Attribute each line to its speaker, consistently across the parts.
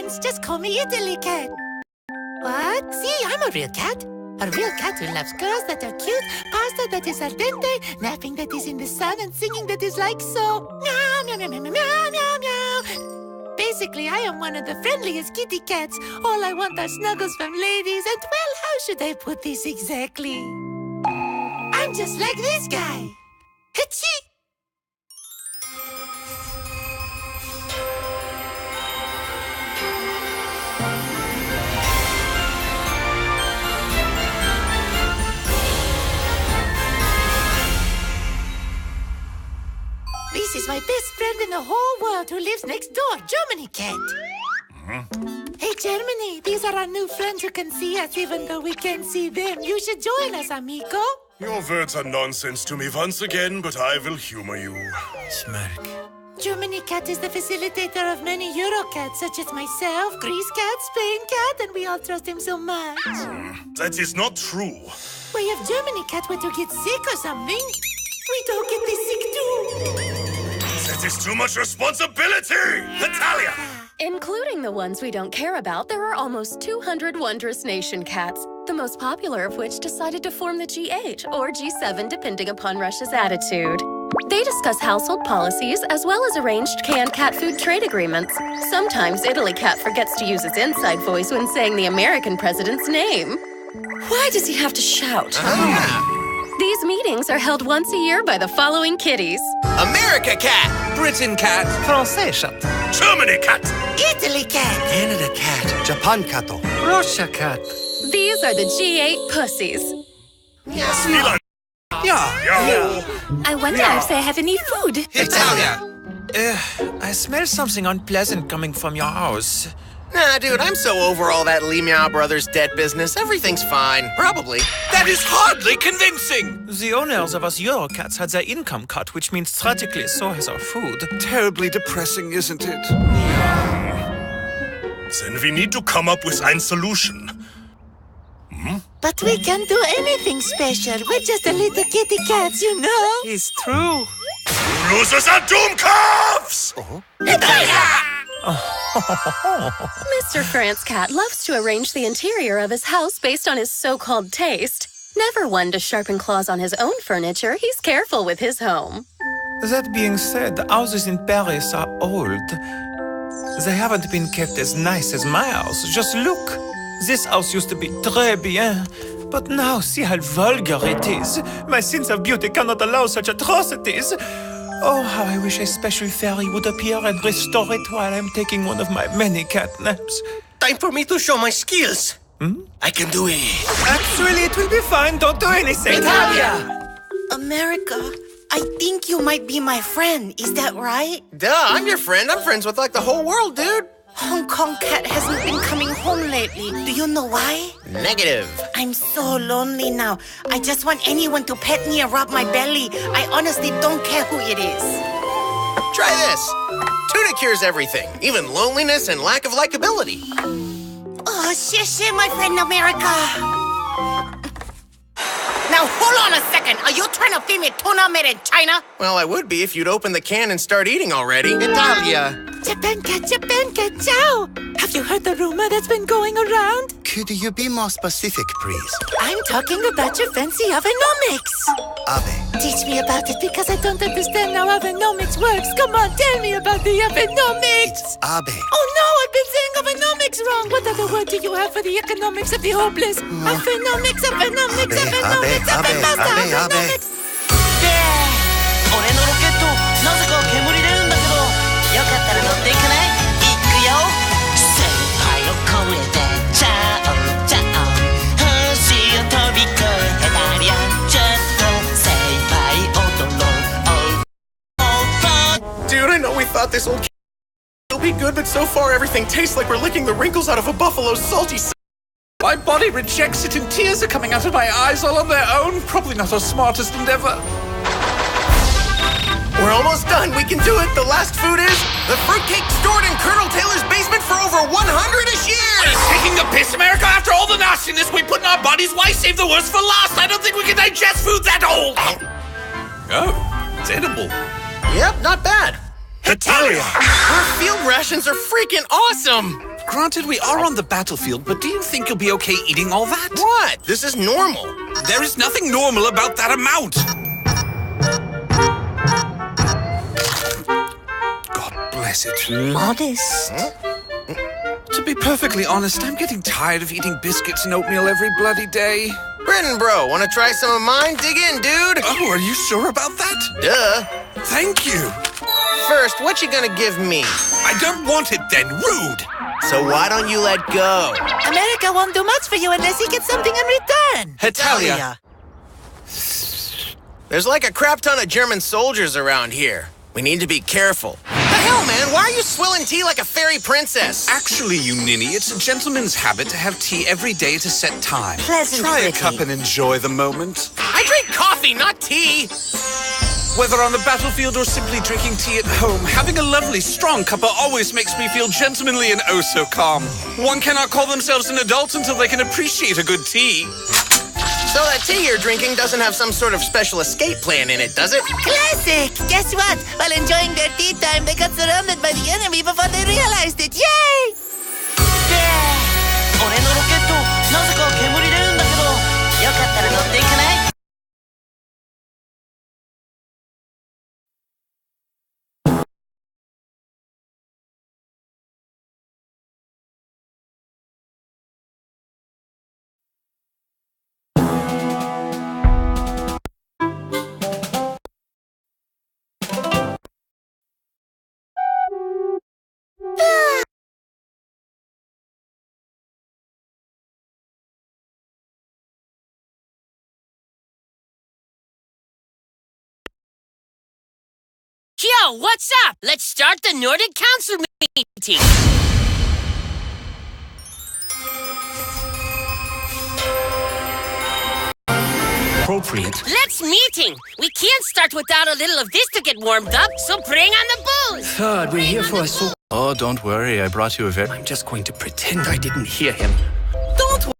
Speaker 1: friends. Just call me Italy Cat. What? See, I'm a real cat. A real cat who loves girls that are cute, pasta that is al dente, napping that is in the sun, and singing that is like so. Meow, meow, meow, meow, meow, meow, meow, meow. Basically, I am one of the friendliest kitty cats. All I want are snuggles from ladies, and well, how should I put this exactly? I'm just like this guy. Achoo! This is my best friend in the whole world who lives next door, Germany Cat. Hey, Germany, these are our new friends who can see us even though we can't see them. You should join us, amigo.
Speaker 2: Your words are nonsense to me once again, but I will humor you.
Speaker 3: Smirk.
Speaker 1: Germany Cat is the facilitator of many Eurocats, such as myself, Greece Cat, Spain Cat, and we all trust him so much.
Speaker 2: That is not true.
Speaker 1: Well, if Germany Cat were to get sick or something, we don't get this sick too.
Speaker 2: That is too much responsibility! Natalia!
Speaker 4: Including the ones we don't care about, there are almost 200 wondrous nation cats, the most popular of which decided to form the G8 or G7 depending upon Russia's attitude. They discuss household policies as well as arranged canned cat food trade agreements. Sometimes Italy Cat forgets to use its inside voice when saying the American president's name. Why does he have to shout? These meetings are held once a year by the following kitties.
Speaker 3: America Cat!
Speaker 5: Britain Cat!
Speaker 3: Francais Cat!
Speaker 2: Germany Cat!
Speaker 1: Italy Cat!
Speaker 3: Canada Cat! Japan Cat!
Speaker 5: Russia Cat!
Speaker 4: These are the G8 pussies.
Speaker 2: Milan!
Speaker 5: Yeah!
Speaker 4: I wonder if they have any food.
Speaker 5: Italia! I smell something unpleasant coming from your house.
Speaker 3: Nah, dude, I'm so over all that Lee Meow Brothers debt business. Everything's fine. Probably.
Speaker 5: That is hardly convincing! The owners of us Eurocats had their income cut, which means tragically so has our food.
Speaker 6: Terribly depressing, isn't it?
Speaker 2: Then we need to come up with a solution.
Speaker 1: But we can't do anything special. We're just a little kitty cats, you know?
Speaker 5: It's true.
Speaker 2: Losers are doom-calves!
Speaker 4: Mr. France Cat loves to arrange the interior of his house based on his so-called taste. Never one to sharpen claws on his own furniture, he's careful with his home.
Speaker 5: That being said, the houses in Paris are old. They haven't been kept as nice as my house. Just look. This house used to be très bien. But now, see how vulgar it is. My sense of beauty cannot allow such atrocities. Oh, how I wish a special fairy would appear and restore it while I'm taking one of my many cat naps.
Speaker 3: Time for me to show my skills. I can do it.
Speaker 5: Actually, it will be fine. Don't do anything.
Speaker 3: Italia!
Speaker 7: America, I think you might be my friend. Is that right?
Speaker 3: Duh, I'm your friend. I'm friends with like the whole world, dude.
Speaker 7: Hong Kong Cat hasn't been coming home lately. Do you know why?
Speaker 3: Negative.
Speaker 7: I'm so lonely now. I just want anyone to pet me and rub my belly. I honestly don't care who it is.
Speaker 3: Try this. Tuna cures everything, even loneliness and lack of likability.
Speaker 7: Oh, shit, my friend America. Now, hold on a second. Are you trying to feed me tuna made in China?
Speaker 3: Well, I would be if you'd open the can and start eating already. Italia!
Speaker 1: Japan Cat, ciao! Have you heard the rumor that's been going around?
Speaker 6: Could you be more specific, please?
Speaker 1: I'm talking about your fancy Avenomics.
Speaker 6: Abe.
Speaker 1: Teach me about it because I don't understand how Avenomics works. Come on, tell me about the Avenomics.
Speaker 6: Abe.
Speaker 1: Oh no, I've been saying Avenomics wrong. What other word do you have for the economics of the hopeless? Avenomics, Avenomics, Avenomics, Avenomics.
Speaker 7: 俺のロケット、なぜか煙出るんだけど、よかったら乗っていかない？行くよ。先輩を超えて、チャオチャオ。星を飛び越え、ヘタリアンジェット。先輩踊ろう。
Speaker 3: Dude, I know we thought this old will be good, but so far everything tastes like we're licking the wrinkles out of a buffalo's salty
Speaker 5: My body rejects it and tears are coming out of my eyes all on their own. Probably not our smartest endeavor.
Speaker 3: We're almost done. We can do it. The last food is the fruitcake stored in Colonel Taylor's basement for over 100-ish years.
Speaker 5: Taking a piss, America? After all the nastiness we put in our bodies, why save the worst for last? I don't think we can digest food that old. Oh, it's edible.
Speaker 3: Yep, not bad.
Speaker 2: Italia!
Speaker 3: Our field rations are freaking awesome.
Speaker 8: Granted, we are on the battlefield, but do you think you'll be okay eating all that?
Speaker 3: What? This is normal.
Speaker 8: There is nothing normal about that amount. God bless it.
Speaker 7: Modest.
Speaker 8: To be perfectly honest, I'm getting tired of eating biscuits and oatmeal every bloody day.
Speaker 3: Britton, bro, wanna try some of mine? Dig in, dude.
Speaker 8: Oh, are you sure about that?
Speaker 3: Duh.
Speaker 8: Thank you.
Speaker 3: First, what you gonna give me?
Speaker 8: I don't want it then. Rude.
Speaker 3: So why don't you let go?
Speaker 1: America won't do much for you unless he gets something in return.
Speaker 8: Hetalia.
Speaker 3: There's like a crap ton of German soldiers around here. We need to be careful. The hell, man? Why are you swilling tea like a fairy princess?
Speaker 8: Actually, you ninny, it's a gentleman's habit to have tea every day at a set time.
Speaker 7: Pleasant
Speaker 8: Try a
Speaker 7: pretty.
Speaker 8: cup and enjoy the moment.
Speaker 3: I drink coffee, not tea.
Speaker 8: Whether on the battlefield or simply drinking tea at home, having a lovely, strong cuppa always makes me feel gentlemanly and oh so calm. One cannot call themselves an adult until they can appreciate a good tea.
Speaker 3: So that tea you're drinking doesn't have some sort of special escape plan in it, does it?
Speaker 1: Classic! Guess what? While enjoying their tea time, they got surrounded by the enemy before they realized it. Yay!
Speaker 7: 俺のロケットなぜか煙出るんだけど、よかったら乗っていかない？
Speaker 9: Yo, what's up? Let's start the Nordic Council meeting.
Speaker 10: Appropriate.
Speaker 9: Let's meeting. We can't start without a little of this to get warmed up, so bring on the booze.
Speaker 10: Third, we're here for a so...
Speaker 6: Oh, don't worry. I brought you a very...
Speaker 10: I'm just going to pretend I didn't hear him.
Speaker 11: Don't worry.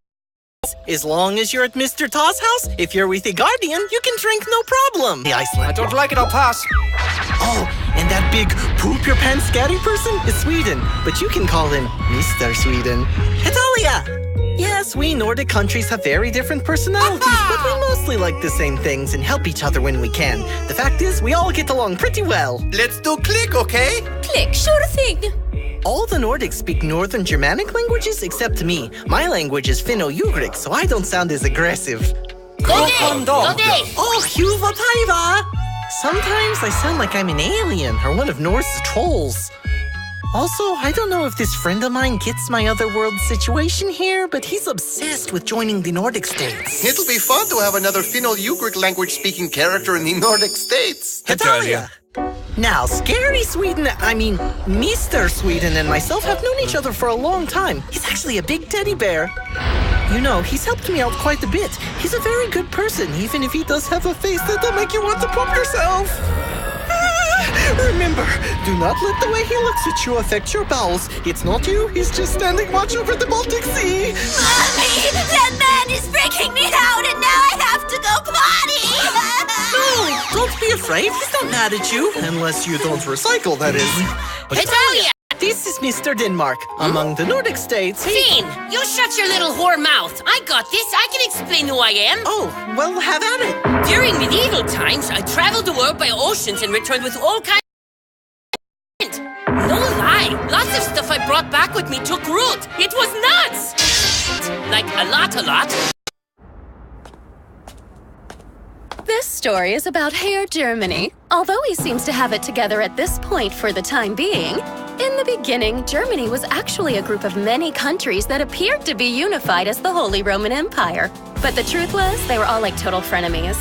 Speaker 11: As long as you're at Mr. Toss house, if you're with a guardian, you can drink no problem. The Iceland.
Speaker 10: I don't like it, I'll pass.
Speaker 11: Oh, and that big poop your pants scatty person is Sweden, but you can call him Mr. Sweden. Hetalia! Yes, we Nordic countries have very different personalities, but we mostly like the same things and help each other when we can. The fact is, we all get along pretty well.
Speaker 3: Let's do click, okay?
Speaker 4: Click, sure thing.
Speaker 11: All the Nordics speak Northern Germanic languages except me. My language is Finno-Ugric, so I don't sound as aggressive. Oh, Huva Paiva! Sometimes I sound like I'm an alien or one of Norse's trolls. Also, I don't know if this friend of mine gets my otherworld situation here, but he's obsessed with joining the Nordic states.
Speaker 6: It'll be fun to have another Finno-Ugric language-speaking character in the Nordic states.
Speaker 11: Hetalia! Now, Scary Sweden, Mr. Sweden and myself have known each other for a long time. He's actually a big teddy bear. You know, he's helped me out quite a bit. He's a very good person, even if he does have a face that'll make you want to poop yourself. Remember, do not let the way he looks at you affect your bowels. It's not you, he's just standing watch over the Baltic Sea.
Speaker 4: Mommy, that man is freaking me out and now I have to go potty.
Speaker 11: No, don't be afraid. He's not mad at you. Unless you don't recycle, that is.
Speaker 9: Hetalia!
Speaker 11: This is Mr. Denmark. Among the Nordic states,
Speaker 9: Fiend, you shut your little whore mouth. I got this. I can explain who I am.
Speaker 11: Oh, well, have at it.
Speaker 9: During medieval times, I traveled the world by oceans and returned with all kinds of... No lie, lots of stuff I brought back with me took root. It was nuts! Like a lot.
Speaker 4: This story is about Herr Germany. Although he seems to have it together at this point for the time being, in the beginning, Germany was actually a group of many countries that appeared to be unified as the Holy Roman Empire. But the truth was, they were all like total frenemies.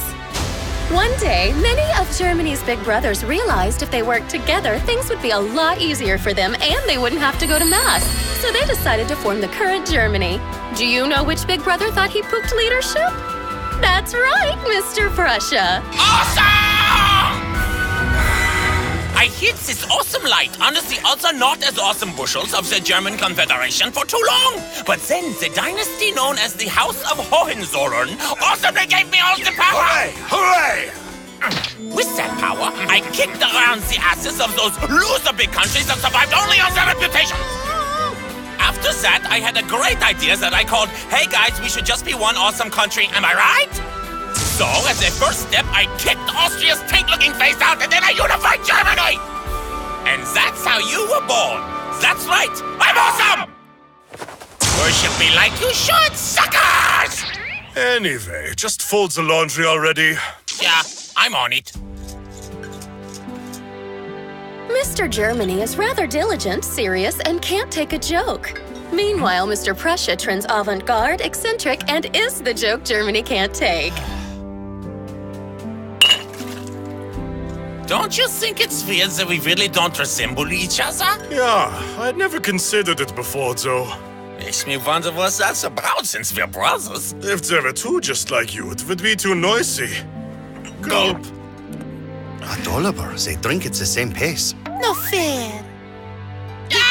Speaker 4: One day, many of Germany's big brothers realized if they worked together, things would be a lot easier for them and they wouldn't have to go to Mass. So they decided to form the current Germany. Do you know which big brother thought he pooped leadership? That's right, Mr. Prussia.
Speaker 12: Awesome! I hid this awesome light under the other not as awesome bushels of the German Confederation for too long. But then the dynasty known as the House of Hohenzollern awesomely gave me all the power.
Speaker 2: Hooray!
Speaker 12: With that power, I kicked around the asses of those loser big countries that survived only on their reputations. After after that, I had a great idea that I called, "Hey guys, we should just be one awesome country, am I right?" So, as a first step, I kicked Austria's tank-looking face out and then I unified Germany! And that's how you were born. That's right, I'm awesome! Worship me like you should, suckers!
Speaker 2: Anyway, just fold the laundry already.
Speaker 12: Yeah, I'm on it.
Speaker 4: Mr. Germany is rather diligent, serious, and can't take a joke. Meanwhile, Mr. Prussia trends avant-garde, eccentric, and is the joke Germany can't take.
Speaker 12: Don't you think it's weird that we really don't resemble each other?
Speaker 2: Yeah, I'd never considered it before, though.
Speaker 12: Makes me wonder what that's about since we're brothers.
Speaker 2: If there were two just like you, it would be too noisy. Gulp.
Speaker 6: At Oliver, they drink at the same pace.
Speaker 1: No fair.
Speaker 12: Yeah!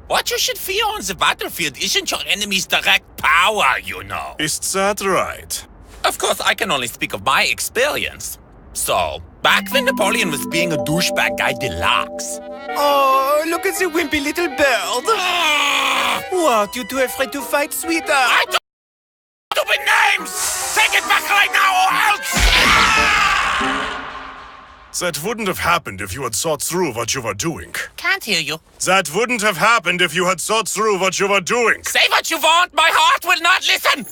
Speaker 12: What you should fear on the battlefield isn't your enemy's direct power, you know.
Speaker 2: Is that right?
Speaker 12: Of course, I can only speak of my experience. So, back when Napoleon was being a douchebag guy deluxe.
Speaker 5: Oh, look at the wimpy little bird. What, you too afraid to fight, sweetheart?
Speaker 12: I don't stupid names! Take it back right now or else!
Speaker 2: That wouldn't have happened if you had thought through what you were doing.
Speaker 12: Can't hear you.
Speaker 2: That wouldn't have happened if you had thought through what you were doing.
Speaker 12: Say what you want, my heart will not listen!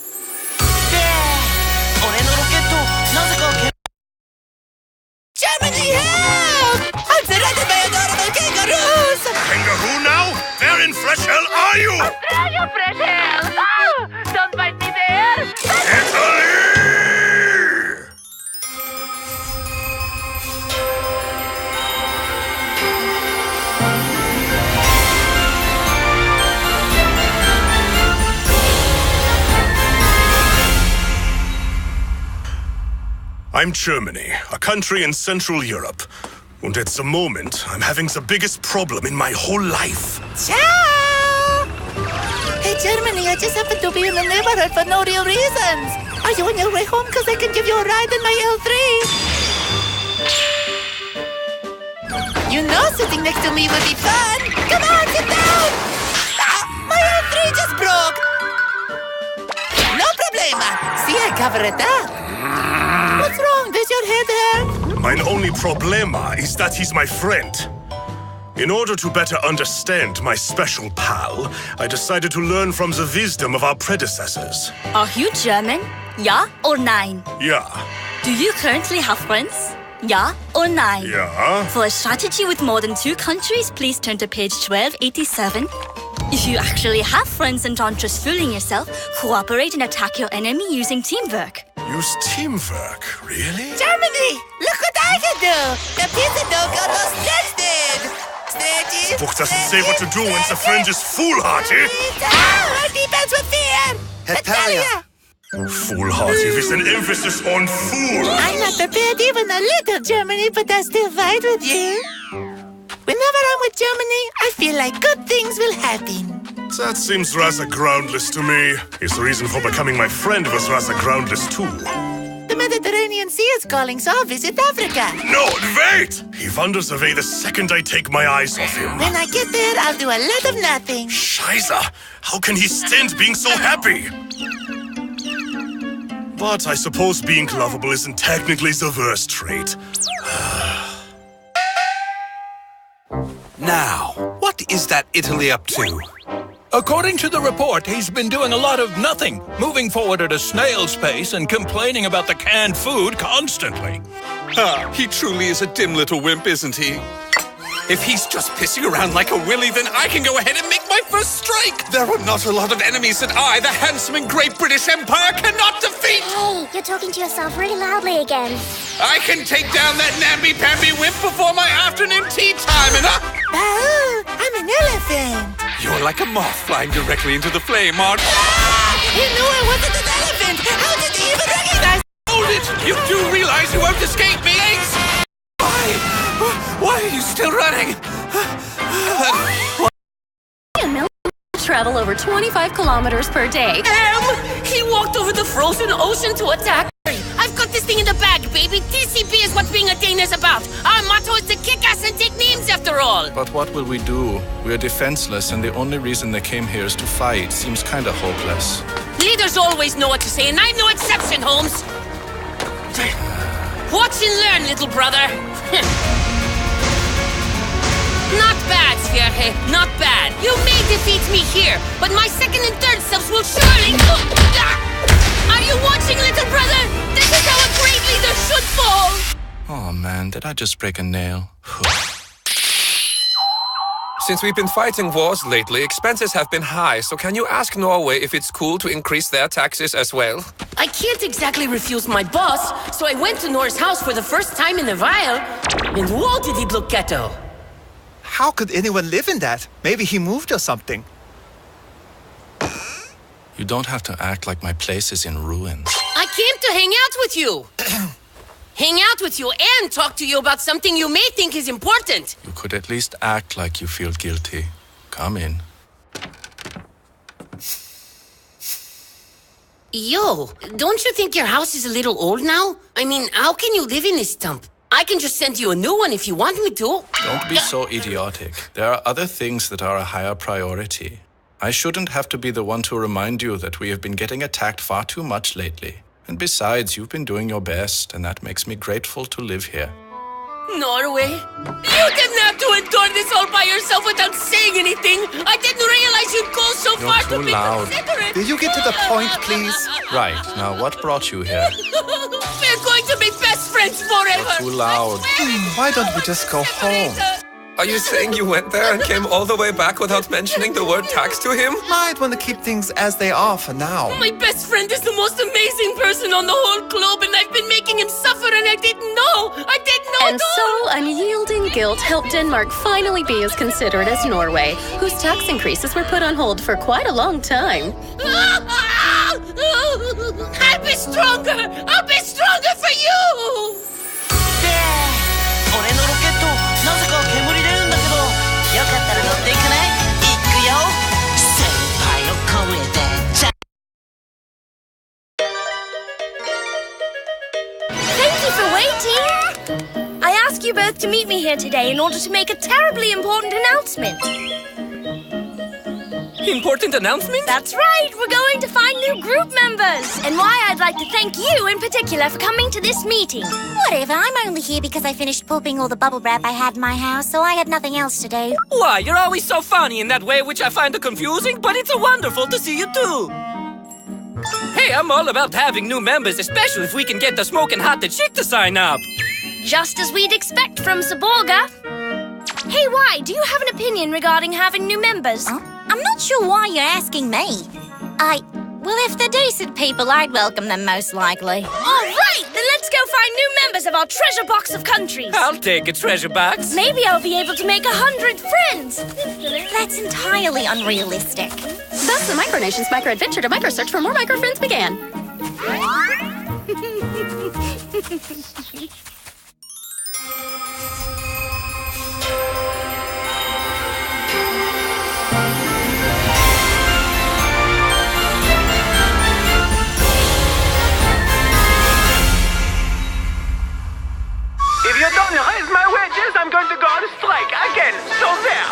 Speaker 1: Germany, help! I'm surrounded by adorable kangaroos!
Speaker 2: Kangaroo now? Where in fresh hell are you?
Speaker 9: Australia, fresh hell! Oh, don't find me there!
Speaker 2: Italy! I'm Germany, a country in Central Europe. And at the moment, I'm having the biggest problem in my whole life.
Speaker 1: Ciao! Hey, Germany, I just happened to be in the neighborhood for no real reasons. Are you on your way home? Because I can give you a ride in my L3. You know sitting next to me would be fun. Come on, sit down. My L3 just broke. No problema. See, I cover it up. What's wrong? Does your head hurt?
Speaker 2: My only problema is that he's my friend. In order to better understand my special pal, I decided to learn from the wisdom of our predecessors.
Speaker 13: Are you German? Ja or nein?
Speaker 2: Yeah.
Speaker 13: Do you currently have friends? Ja or nein?
Speaker 2: Yeah.
Speaker 13: For a strategy with more than 2 countries, please turn to page 1287. If you actually have friends and aren't just fooling yourself, cooperate and attack your enemy using teamwork.
Speaker 2: Use teamwork, really?
Speaker 1: Germany, look what I can do. The pizza dough got all stretched.
Speaker 2: The book doesn't say what to do when the friend is foolhardy.
Speaker 1: Our defense with fear.
Speaker 6: Italia.
Speaker 2: Foolhardy with an emphasis on fool.
Speaker 1: I'm not prepared even a little, Germany, but I still fight with you. Whenever I'm with Germany, I feel like good things will happen.
Speaker 2: That seems rather groundless to me. His reason for becoming my friend was rather groundless too.
Speaker 1: The Mediterranean Sea is calling, so I'll visit Africa.
Speaker 2: No, wait! He wanders away the second I take my eyes off him.
Speaker 1: When I get there, I'll do a lot of nothing.
Speaker 2: Scheiße! How can he stand being so happy? But I suppose being lovable isn't technically the worst trait.
Speaker 8: Now, what is that Italy up to? According to the report, he's been doing a lot of nothing, moving forward at a snail's pace and complaining about the canned food constantly. He truly is a dim little wimp, isn't he? If he's just pissing around like a willy, then I can go ahead and make my first strike! There are not a lot of enemies that I, the handsome and great British Empire, cannot defeat!
Speaker 14: Hey, you're talking to yourself really loudly again.
Speaker 8: I can take down that namby-pamby wimp before my afternoon tea time, and
Speaker 1: I'm an elephant.
Speaker 8: You're like a moth flying directly into the flame, aren't you?
Speaker 1: You knew I wasn't an elephant! How did you even recognize?
Speaker 8: Hold it! You do realize you won't escape me, Ace? Why are you still running?
Speaker 4: Travel over 25 kilometers per day.
Speaker 9: He walked over the frozen ocean to attack me. I've got this thing in the bag, baby. TCB is what being a Dane is about. Our motto is to kick ass and take names after all.
Speaker 15: But what will we do? We're defenseless, and the only reason they came here is to fight. Seems kinda hopeless.
Speaker 9: Leaders always know what to say, and I'm no exception, Holmes. Watch and learn, little brother. Not bad, Sverre. Not bad. You may defeat me here, but my second and third selves will surely... Are you watching, little brother? This is how a great leader should fall.
Speaker 15: Oh man, did I just break a nail?
Speaker 16: Since we've been fighting wars lately, expenses have been high, so can you ask Norway if it's cool to increase their taxes as well?
Speaker 9: I can't exactly refuse my boss, so I went to Nor's house for the first time in a while, and whoa, did he look ghetto.
Speaker 17: How could anyone live in that? Maybe he moved or something.
Speaker 15: You don't have to act like my place is in ruins.
Speaker 9: I came to hang out with you. Hang out with you and talk to you about something you may think is important.
Speaker 15: You could at least act like you feel guilty. Come in.
Speaker 9: Yo, don't you think your house is a little old now? I mean, how can you live in this stump? I can just send you a new one if you want me to.
Speaker 15: Don't be so idiotic. There are other things that are a higher priority. I shouldn't have to be the one to remind you that we have been getting attacked far too much lately. And besides, you've been doing your best, and that makes me grateful to live here.
Speaker 9: Norway? You didn't have to endure this all by yourself without saying anything. I didn't realize you'd go so far to be considerate.
Speaker 17: Will you get to the point, please?
Speaker 15: Right, now what brought you here?
Speaker 9: We're going to be best friends forever.
Speaker 15: Too loud.
Speaker 17: Why don't we just go home?
Speaker 16: Are you saying you went there and came all the way back without mentioning the word tax to him?
Speaker 17: Might want to keep things as they are for now.
Speaker 9: My best friend is the most amazing person on the whole globe, and I've been making him suffer, and I didn't know. I didn't know.
Speaker 4: And so, unyielding guilt helped Denmark finally be as considerate as Norway, whose tax increases were put on hold for quite a long time.
Speaker 9: I'll be stronger. I'll be stronger for you.
Speaker 7: 俺のロケットなぜか煙出るんだけど、よかったら乗っていかない？行くよ。先輩を超えてじゃ。
Speaker 18: Thank you for waiting. I asked you both to meet me here today in order to make a terribly important announcement.
Speaker 10: Important announcement?
Speaker 18: That's right, we're going to find new group members. And why I'd like to thank you in particular for coming to this meeting.
Speaker 14: Whatever, I'm only here because I finished pooping all the bubble wrap I had in my house, so I had nothing else to do.
Speaker 10: Why, you're always so funny in that way, which I find confusing, but it's wonderful to see you too. Hey, I'm all about having new members, especially if we can get the smoking hot the chick to sign up.
Speaker 18: Just as we'd expect from Saborga. Hey, why? Do you have an opinion regarding having new members?
Speaker 14: I'm not sure why you're asking me. Well, if they're decent people, I'd welcome them most likely.
Speaker 18: All right, then let's go find new members of our treasure box of countries.
Speaker 10: I'll take a treasure box.
Speaker 18: Maybe I'll be able to make 100 friends.
Speaker 14: That's entirely unrealistic.
Speaker 4: Thus, the Micronation's micro-adventure to micro-search for more micro-friends began.
Speaker 19: If you don't raise my wages, I'm going to go on strike again. So there.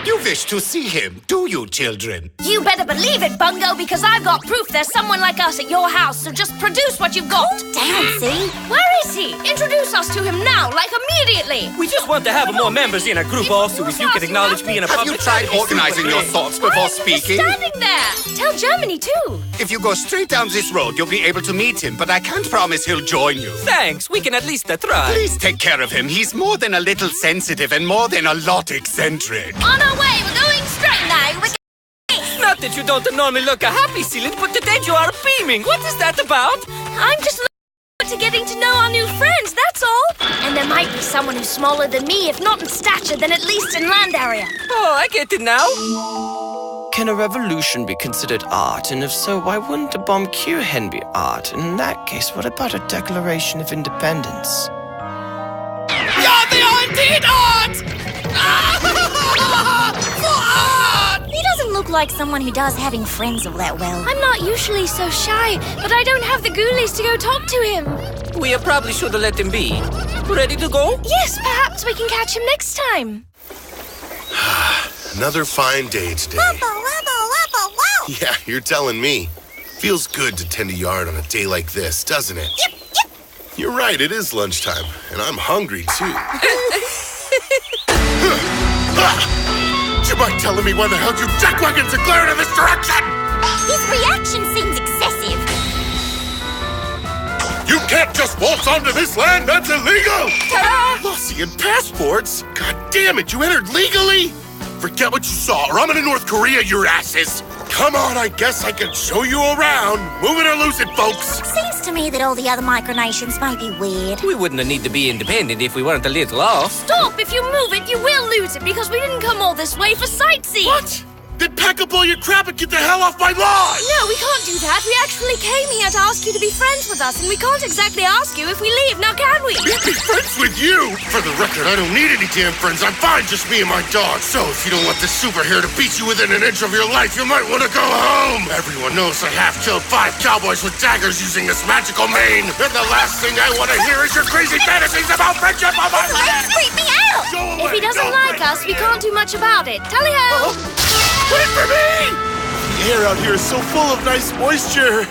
Speaker 20: You wish to see him, do you, children?
Speaker 18: You better believe it, Bungo, because I've got proof there's someone like us at your house, so just produce what you've got.
Speaker 14: Calm down, see?
Speaker 18: Where is he? Introduce us to him now, like immediately.
Speaker 10: We just want to have more members in our group also, if you can acknowledge me in a public...
Speaker 20: Have you tried organizing your thoughts before speaking?
Speaker 18: Standing there. Tell Germany, too.
Speaker 20: If you go straight down this road, you'll be able to meet him, but I can't promise he'll join you.
Speaker 10: Thanks, we can at least try.
Speaker 20: Please take care of him. He's more than a little sensitive and more than a lot eccentric.
Speaker 18: On our way, we're going straight now.
Speaker 10: Not that you don't normally look a happy, Sealant, but today you are beaming. What is that about?
Speaker 18: I'm just looking forward to getting to know our new friends, that's all. And there might be someone who's smaller than me, if not in stature, then at least in land area.
Speaker 10: Oh, I get it now.
Speaker 21: Can a revolution be considered art? And if so, why wouldn't a bomb Q-hen be art? And in that case, what about a Declaration of Independence?
Speaker 7: You're the indeed art!
Speaker 14: He doesn't look look like someone who does having friends all that well.
Speaker 18: I'm not usually so shy, but I don't have the ghoulies to go talk to him.
Speaker 10: We probably should have let him be. Ready to go?
Speaker 18: Yes, perhaps we can catch him next time.
Speaker 2: Another fine day today. Yeah, you're telling me. Feels good to tend a yard on a day like this, doesn't it?
Speaker 14: Yep, yep.
Speaker 2: You're right, it is lunchtime, and I'm hungry too. Do you mind telling me why the hell you jackwagons are glaring in this direction?
Speaker 14: His reaction seems excessive.
Speaker 2: You can't just waltz onto this land, that's illegal! Lucian passports? God damn it, you entered legally? Forget what you saw, or I'm gonna North Korea your asses! Come on, I guess I can show you around. Move it or lose it, folks!
Speaker 14: Seems to me that all the other micronations may be weird.
Speaker 10: We wouldn't need to be independent if we weren't a little off.
Speaker 18: Stop! If you move it, you will lose it because we didn't come all this way for sightseeing.
Speaker 2: What? Then pack up all your crap and get the hell off my lawn!
Speaker 18: No, we can't do that. We actually came here to ask you to be friends with us, and we can't exactly ask you if we leave, now can we?
Speaker 2: Be friends with you? For the record, I don't need any damn friends. I'm fine, just me and my dog. So if you don't want this super hair to beat you within an inch of your life, you might want to go home. Everyone knows I half killed 5 cowboys with daggers using this magical mane. And the last thing I want to hear is your crazy fantasies about friendship on my land.
Speaker 14: Freak me out!
Speaker 18: If he doesn't like us, we can't do much about it. Tally-ho!
Speaker 2: Wait for me! The air out here is so full of nice moisture.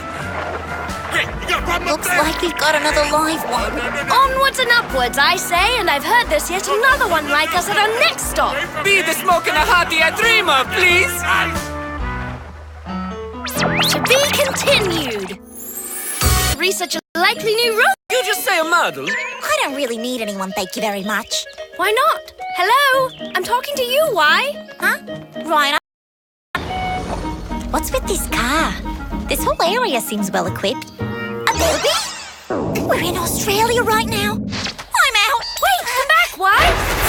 Speaker 2: Hey, you got a problem
Speaker 14: Looks
Speaker 2: up there?
Speaker 14: like we've got another live one.
Speaker 18: Onwards and upwards, I say, and I've heard there's yet another one like us at our next stop.
Speaker 10: Be the smoke and a hottie I dream of, please.
Speaker 18: To be continued. Research a likely new route.
Speaker 10: You just say a model.
Speaker 14: I don't really need anyone, thank you very much.
Speaker 18: Why not? Hello? I'm talking to you, why?
Speaker 14: Huh? Right. What's with this car? This whole area seems well equipped. A baby? We're in Australia right now. I'm out.
Speaker 18: Wait, come back, why?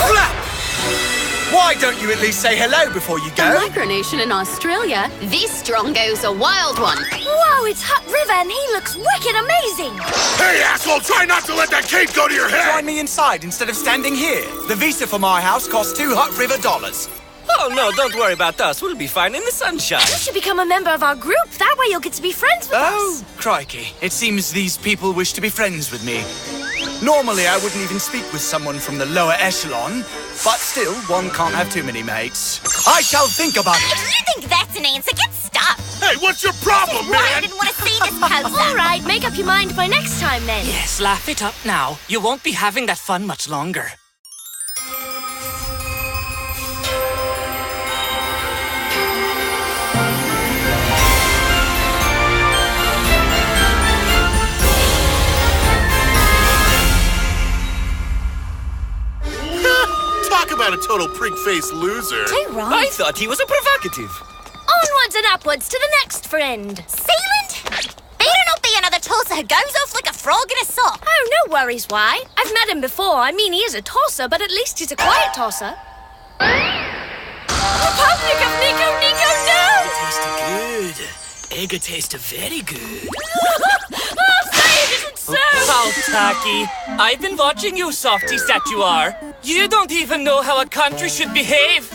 Speaker 17: Flap! Why don't you at least say hello before you
Speaker 4: A
Speaker 17: go?
Speaker 4: micronation in Australia. This Strongo's a wild one.
Speaker 18: Whoa, it's Hut River and he looks wicked amazing.
Speaker 2: Hey, asshole, try not to let that cape go to your head!
Speaker 17: Join me inside instead of standing here. The visa for my house costs $2 Hut River dollars.
Speaker 10: Oh, no, don't worry about us. We'll be fine in the sunshine.
Speaker 18: You should become a member of our group. That way you'll get to be friends with us.
Speaker 17: Oh, crikey. It seems these people wish to be friends with me. Normally, I wouldn't even speak with someone from the lower echelon, but still, one can't have too many mates. I shall think about it.
Speaker 14: If you think that's an answer, get stuck.
Speaker 2: Hey, what's your problem,
Speaker 14: Why I
Speaker 2: man?
Speaker 14: didn't want to see this poster.
Speaker 18: All right, make up your mind by next time then.
Speaker 10: Yes, laugh it up now. You won't be having that fun much longer.
Speaker 2: Talk about a total prig-faced loser.
Speaker 14: Too wrong.
Speaker 10: I thought he was a provocative.
Speaker 18: Onwards and upwards to the next friend.
Speaker 14: Sealand? Better not be another tosser who goes off like a frog in a sock.
Speaker 18: Oh, no worries, why? I've met him before. I mean, he is a tosser, but at least he's a quiet tosser. Republic of Nico, no!
Speaker 10: Tasted good. Egg tasted very good.
Speaker 18: Oh, say it isn't so!
Speaker 10: How tacky. I've been watching you, softies that you are. You don't even know how a country should behave.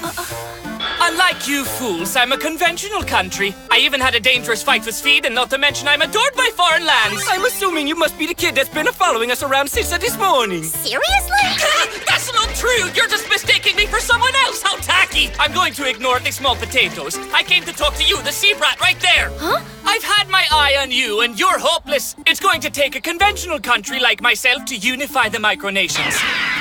Speaker 10: Unlike you fools, I'm a conventional country. I even had a dangerous fight with Sweden, not to mention I'm adored by foreign lands. I'm assuming you must be the kid that's been following us around since this morning.
Speaker 14: Seriously?
Speaker 10: That's not true! You're just mistaking me for someone else! How tacky! I'm going to ignore the small potatoes. I came to talk to you, the sea brat, right there!
Speaker 18: Huh?
Speaker 10: I've had my eye on you, and you're hopeless. It's going to take a conventional country like myself to unify the micronations.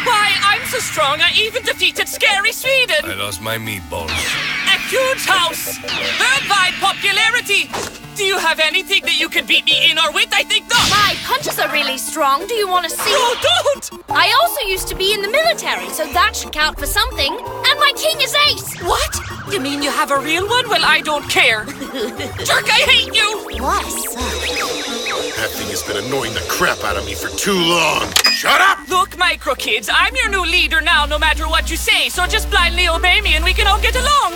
Speaker 10: Why, I'm so strong I even defeated scary Sweden!
Speaker 2: I lost my meatballs.
Speaker 10: A huge house! Worldwide popularity! Do you have anything that you can beat me in or with? I think not!
Speaker 18: My punches are really strong. Do you want to see?
Speaker 10: No, don't!
Speaker 18: I also used to be in the military, so that should count for something. And my king is ace!
Speaker 10: What? You mean you have a real one? Well, I don't care. Jerk, I hate you!
Speaker 14: What a suck.
Speaker 2: That thing has been annoying the crap out of me for too long. Shut up!
Speaker 10: Look, micro kids, I'm your new leader now, no matter what you say, so just blindly obey me and we can all get along.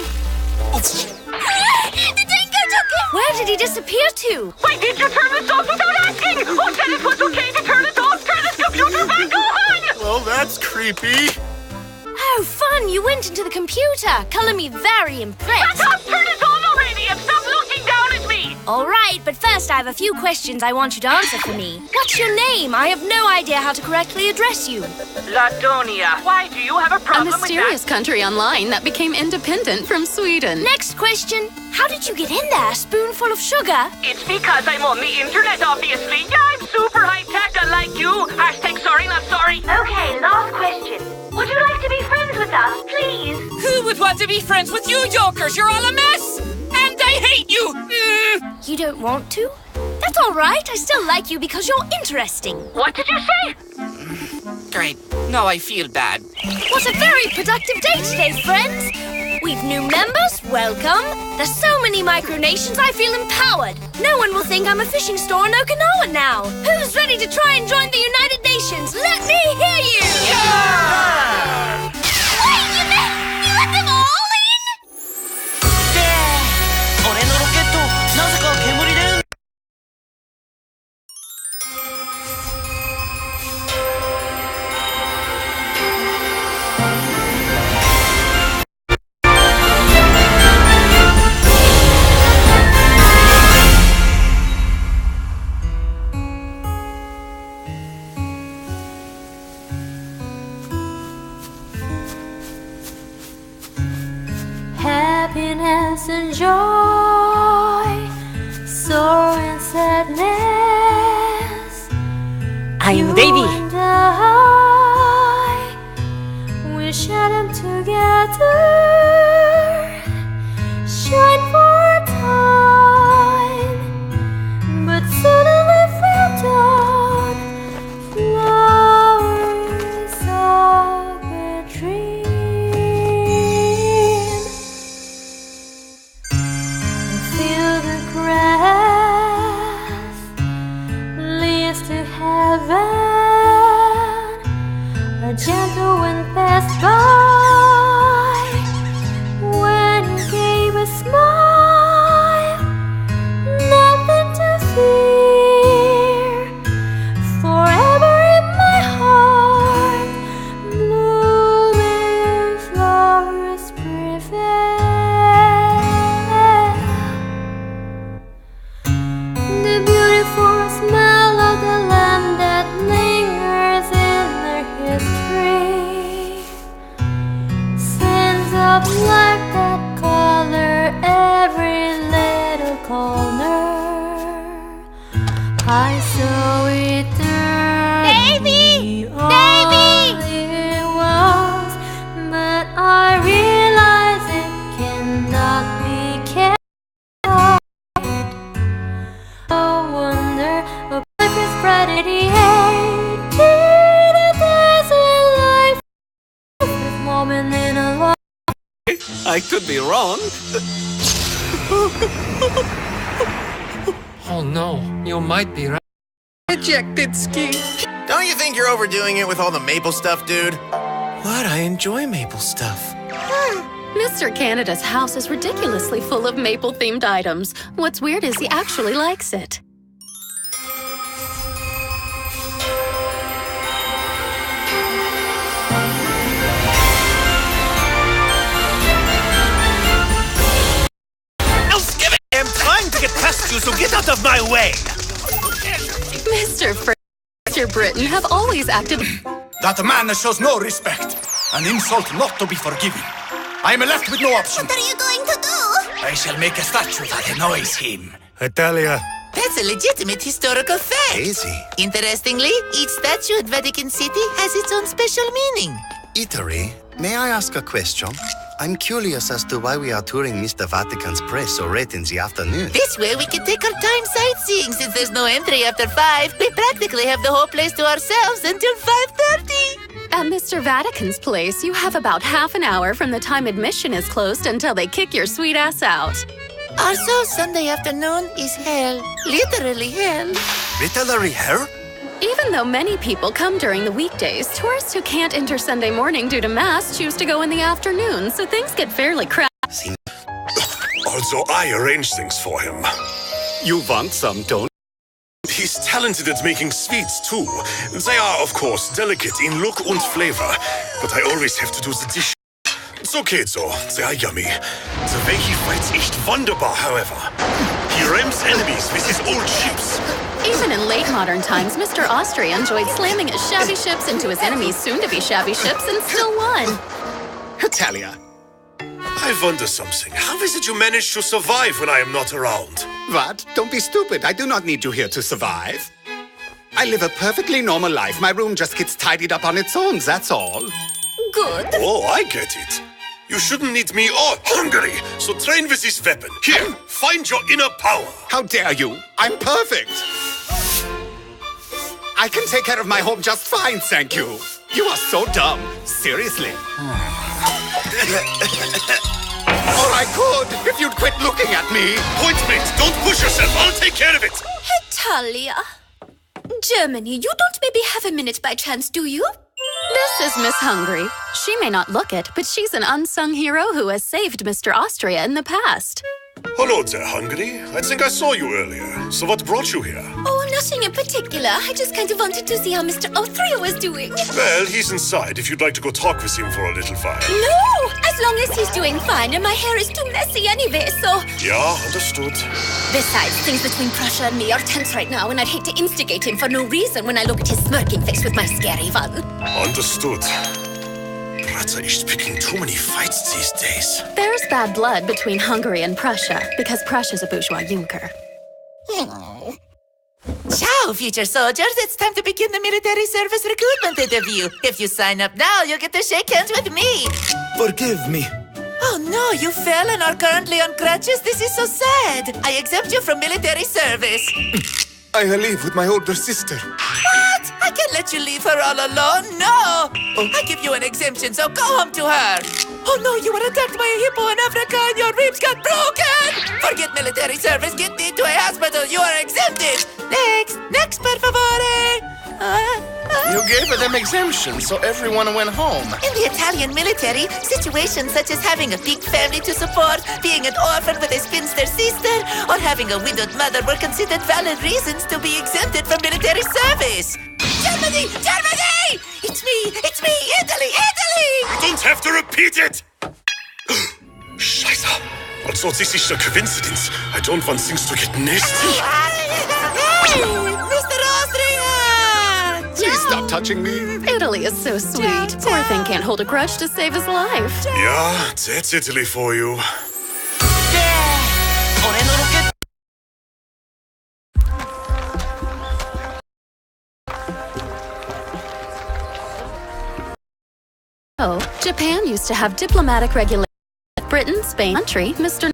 Speaker 14: The dingo took him!
Speaker 18: Where did he disappear to?
Speaker 19: Why did you turn this off without asking? Who said it was okay to turn it off? Turn this computer back on!
Speaker 2: Well, that's creepy.
Speaker 18: Oh, fun! You went into the computer. Color me very impressed.
Speaker 19: Shut up! Turn it on and stop looking down at me!
Speaker 18: All right, but first I have a few questions I want you to answer for me. What's your name? I have no idea how to correctly address you.
Speaker 19: Latonia, why do you have a
Speaker 4: A
Speaker 19: problem with
Speaker 4: mysterious
Speaker 19: that?
Speaker 4: country online that became independent from Sweden.
Speaker 18: Next question. How did you get in there? A spoonful of sugar?
Speaker 19: It's because I'm on the internet, obviously. Yeah, I'm super high-tech, unlike you. Hashtag sorry, not sorry.
Speaker 18: Okay, last question. Would you like to be friends with us, please?
Speaker 10: Who would want to be friends with you jokers? You're all a mess! And I hate you!
Speaker 18: You don't want to? That's all right. I still like you because you're interesting.
Speaker 19: What did you say?
Speaker 10: Great. Now I feel bad.
Speaker 18: What a very productive day today, friends. We've new members. Welcome. There's so many micronations, I feel empowered. No one will think I'm a fishing store in Okinawa now. Who's ready to try and join the United Nations? Let me hear you!
Speaker 19: Yeah!
Speaker 18: Wait, you let them all in?
Speaker 7: 俺のロケットなぜか煙で
Speaker 3: Happiness and joy, sorrow and sadness.
Speaker 7: I'm Davy.
Speaker 3: You and I, we share them together. Shine for a time, but suddenly fell down. Flowers of a dream. Feel the grass leads to heaven. A gentle wind passed by when you gave a smile. Nothing to fear. Forever in my heart, blooming flowers prevail. The beautiful smell of the land that lingers in their history. Sands of black that color every little corner. I saw it turn. Davy! Davy! It was, but I realize it cannot be kept. I wonder what life is bright 88. In a desert life, this moment in a life.
Speaker 8: I could be wrong.
Speaker 22: Oh no, you might be right.
Speaker 8: Ejected ski.
Speaker 6: Don't you think you're overdoing it with all the maple stuff, dude? What? I enjoy maple stuff.
Speaker 4: Mr. Canada's house is ridiculously full of maple-themed items. What's weird is he actually likes it.
Speaker 23: I'm trying to get past you, so get out of my way!
Speaker 4: Mr. Mr. Britain have always acted...
Speaker 17: That man shows no respect. An insult not to be forgiven. I am left with no option.
Speaker 14: What are you going to do?
Speaker 17: I shall make a statue that annoys him.
Speaker 23: Italia.
Speaker 1: That's a legitimate historical fact.
Speaker 6: Easy.
Speaker 1: Interestingly, each statue at Vatican City has its own special meaning.
Speaker 6: Itari, may I ask a question? I'm curious as to why we are touring Mr. Vatican's press so late in the afternoon.
Speaker 1: This way we can take our time sightseeing since there's no entry after 5. We practically have the whole place to ourselves until 5:30.
Speaker 4: At Mr. Vatican's place, you have about half an hour from the time admission is closed until they kick your sweet ass out.
Speaker 1: Also, Sunday afternoon is hell. Literally hell.
Speaker 6: Literally hell?
Speaker 4: Even though many people come during the weekdays, tourists who can't enter Sunday morning due to Mass choose to go in the afternoon, so things get fairly crowded.
Speaker 2: Also, I arranged things for him.
Speaker 15: You want some, don't
Speaker 2: He's talented at making sweets, too. They are, of course, delicate in look and flavor, but I always have to do the dish. so geht so. Sehr yummy. The way he fights echt wunderbar, however. He rams enemies with his old ships.
Speaker 4: Even in late modern times, Mr. Austria enjoyed slamming his shabby ships into his enemies' soon-to-be shabby ships and still won.
Speaker 2: Hetalia, I wonder something. How is it you manage to survive when I am not around?
Speaker 20: What? Don't be stupid. I do not need you here to survive. I live a perfectly normal life. My room just gets tidied up on its own, that's all.
Speaker 14: Good.
Speaker 2: Oh, I get it. You shouldn't need me or Hungary, so train with this weapon. Here, find your inner power.
Speaker 20: How dare you? I'm perfect. I can take care of my home just fine, thank you. You are so dumb. Seriously. Or I could, if you'd quit looking at me.
Speaker 2: Point, mate. Don't push yourself. I'll take care of it.
Speaker 18: Hetalia. Germany, you don't maybe have a minute by chance, do you?
Speaker 4: This is Miss Hungry. She may not look it, but she's an unsung hero who has saved Mr. Austria in the past.
Speaker 2: Hello there, Hungary. I think I saw you earlier. So what brought you here?
Speaker 18: Oh, nothing in particular. I just kind of wanted to see how Mr. Austria was doing.
Speaker 2: Well, he's inside if you'd like to go talk with him for a little while.
Speaker 18: No! As long as he's doing fine, and my hair is too messy anyway, so...
Speaker 2: Yeah, understood.
Speaker 18: Besides, things between Prussia and me are tense right now, and I'd hate to instigate him for no reason when I look at his smirking face with my scary one.
Speaker 2: Understood. Brats are echt picking too many fights these days.
Speaker 4: There's bad blood between Hungary and Prussia, because Prussia's a bourgeois Junker.
Speaker 1: Ciao, future soldiers. It's time to begin the military service recruitment interview. If you sign up now, you'll get to shake hands with me.
Speaker 5: Forgive me.
Speaker 1: Oh no, you fell and are currently on crutches? This is so sad. I exempt you from military service.
Speaker 5: I leave with my older sister.
Speaker 1: What? I can't let you leave her all alone. No! I give you an exemption, so go home to her. Oh no, you were attacked by a hippo in Africa and your ribs got broken! Forget military service, get me to a hospital. You are exempted. Next, per favore.
Speaker 5: You gave them exemption, so everyone went home.
Speaker 1: In the Italian military, situations such as having a big family to support, being an orphan with a spinster sister, or having a widowed mother were considered valid reasons to be exempted from military service. Germany! Germany! It's me, Italy!
Speaker 2: You don't have to repeat it! Scheiße. Also, this is a coincidence. I don't want things to get nasty.
Speaker 1: Mr. Austria!
Speaker 20: Please stop touching me.
Speaker 4: Italy is so sweet. Poor thing can't hold a grudge to save his life.
Speaker 2: Yeah, that's Italy for you.
Speaker 4: Oh, Japan used to have diplomatic regulations. Britain, Spain, country, Mr.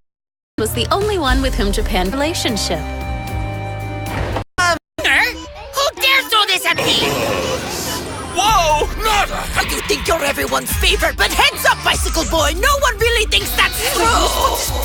Speaker 4: was the only one with whom Japan relationship.
Speaker 9: Who dare throw this at me?
Speaker 1: Whoa! Nada! You think you're everyone's favorite, but heads up, bicycle boy! No one really thinks that's true!